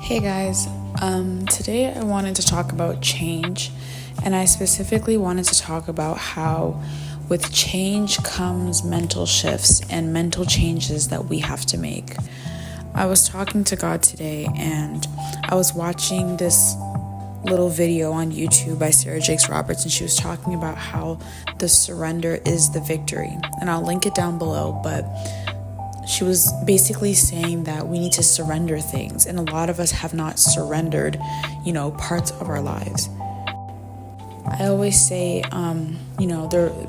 Hey guys, today I wanted to talk about change, and I specifically wanted to talk about how with change comes mental shifts and mental changes that we have to make. I was talking to God today and I was watching this little video on YouTube by Sarah Jakes Roberts, and she was talking about how the surrender is the victory, and I'll link it down below, but she was basically saying that we need to surrender things, and a lot of us have not surrendered, parts of our lives. I always say,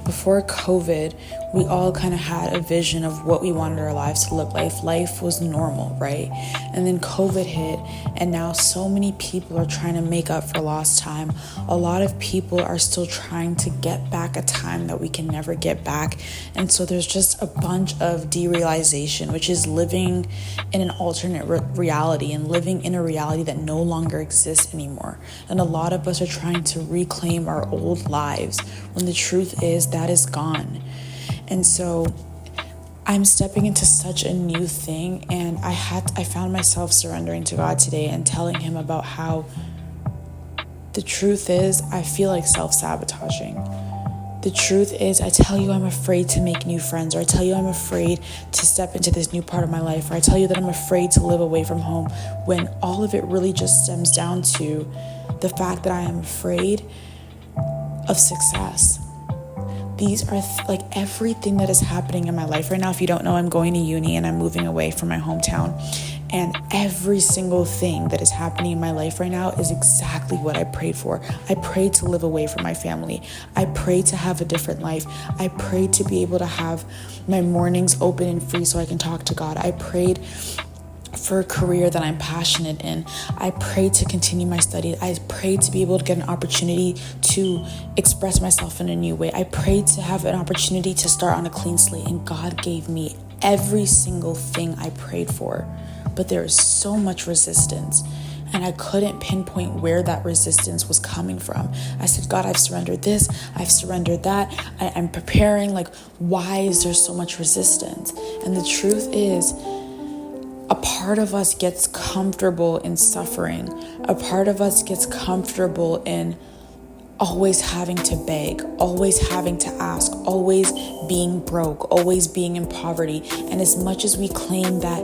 before COVID, we all kind of had a vision of what we wanted our lives to look like. Life was normal, right? And then COVID hit, and now so many people are trying to make up for lost time. A lot of people are still trying to get back a time that we can never get back. And so there's just a bunch of derealization, which is living in an alternate reality and living in a reality that no longer exists anymore. And a lot of us are trying to reclaim our old lives when the truth is that is gone. And so I'm stepping into such a new thing, and I found myself surrendering to God today and telling him about how the truth is I feel like self-sabotaging. The truth is I tell you I'm afraid to make new friends, or I tell you I'm afraid to step into this new part of my life, or I tell you that I'm afraid to live away from home, when all of it really just stems down to the fact that I am afraid of success. These are everything that is happening in my life right now. If you don't know, I'm going to uni and I'm moving away from my hometown. And every single thing that is happening in my life right now is exactly what I prayed for. I prayed to live away from my family. I prayed to have a different life. I prayed to be able to have my mornings open and free so I can talk to God. I prayed for a career that I'm passionate in. I prayed to continue my studies. I prayed to be able to get an opportunity to express myself in a new way. I prayed to have an opportunity to start on a clean slate, and God gave me every single thing I prayed for. But there is so much resistance, and I couldn't pinpoint where that resistance was coming from. I said, God, I've surrendered this, I've surrendered that, I'm preparing, why is there so much resistance? And the truth is, a part of us gets comfortable in suffering. A part of us gets comfortable in always having to beg, always having to ask, always being broke, always being in poverty. And as much as we claim that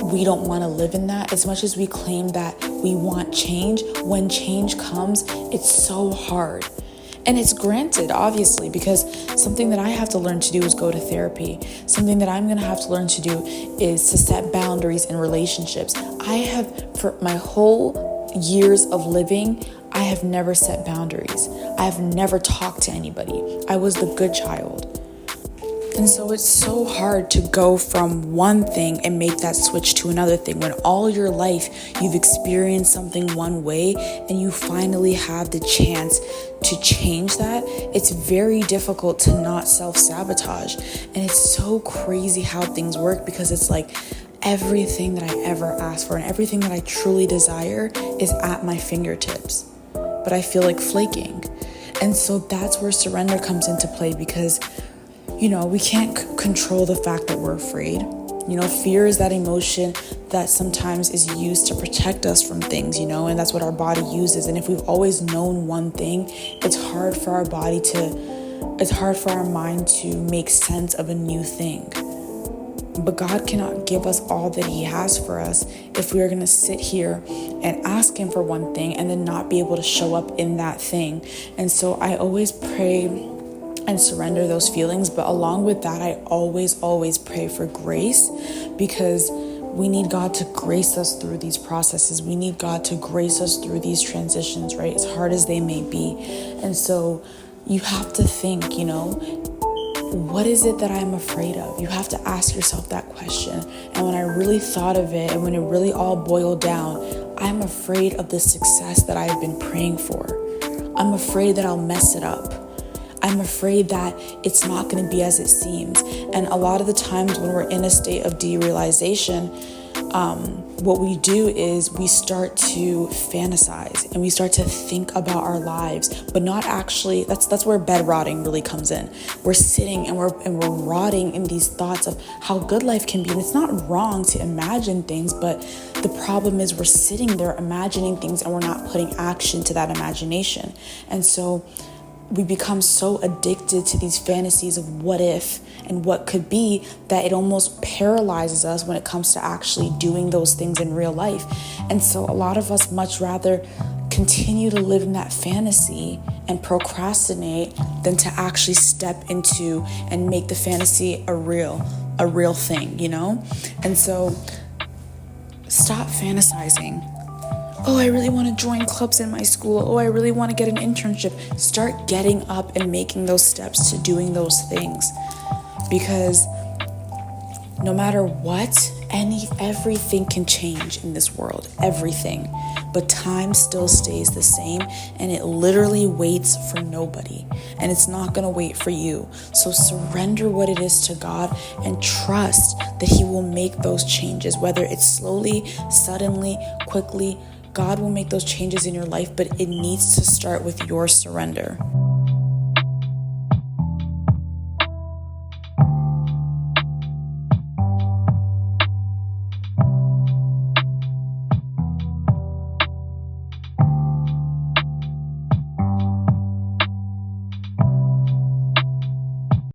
we don't want to live in that, as much as we claim that we want change, when change comes, it's so hard. And it's granted, obviously, because something that I have to learn to do is go to therapy. Something that I'm going to have to learn to do is to set boundaries in relationships. For my whole years of living, I have never set boundaries. I have never talked to anybody. I was the good child. And so it's so hard to go from one thing and make that switch to another thing when all your life you've experienced something one way and you finally have the chance to change that. It's very difficult to not self-sabotage. And it's so crazy how things work, because it's like everything that I ever asked for and everything that I truly desire is at my fingertips, but I feel like flaking. And so that's where surrender comes into play, because we can't control the fact that we're afraid. Fear is that emotion that sometimes is used to protect us from things, and that's what our body uses. And if we've always known one thing, it's hard for our mind to make sense of a new thing. But God cannot give us all that he has for us if we are going to sit here and ask him for one thing and then not be able to show up in that thing. And so I always pray and surrender those feelings. But along with that, I always pray for grace, because we need God to grace us through these processes. We need God to grace us through these transitions, right? As hard as they may be. And so you have to think, what is it that I'm afraid of? You have to ask yourself that question. And when I really thought of it, and when it really all boiled down, I'm afraid of the success that I've been praying for. I'm afraid that I'll mess it up. I'm afraid that it's not going to be as it seems. And a lot of the times when we're in a state of derealization, what we do is we start to fantasize and we start to think about our lives, but not actually. That's where bed rotting really comes in. We're sitting and we're rotting in these thoughts of how good life can be. And it's not wrong to imagine things, but the problem is we're sitting there imagining things and we're not putting action to that imagination. And so we become so addicted to these fantasies of what if and what could be that it almost paralyzes us when it comes to actually doing those things in real life. And so a lot of us much rather continue to live in that fantasy and procrastinate than to actually step into and make the fantasy a real thing, you know? And so stop fantasizing. Oh, I really want to join clubs in my school. Oh, I really want to get an internship. Start getting up and making those steps to doing those things. Because no matter what, everything can change in this world. Everything. But time still stays the same, and it literally waits for nobody. And it's not going to wait for you. So surrender what it is to God and trust that He will make those changes, whether it's slowly, suddenly, quickly. God will make those changes in your life, but it needs to start with your surrender.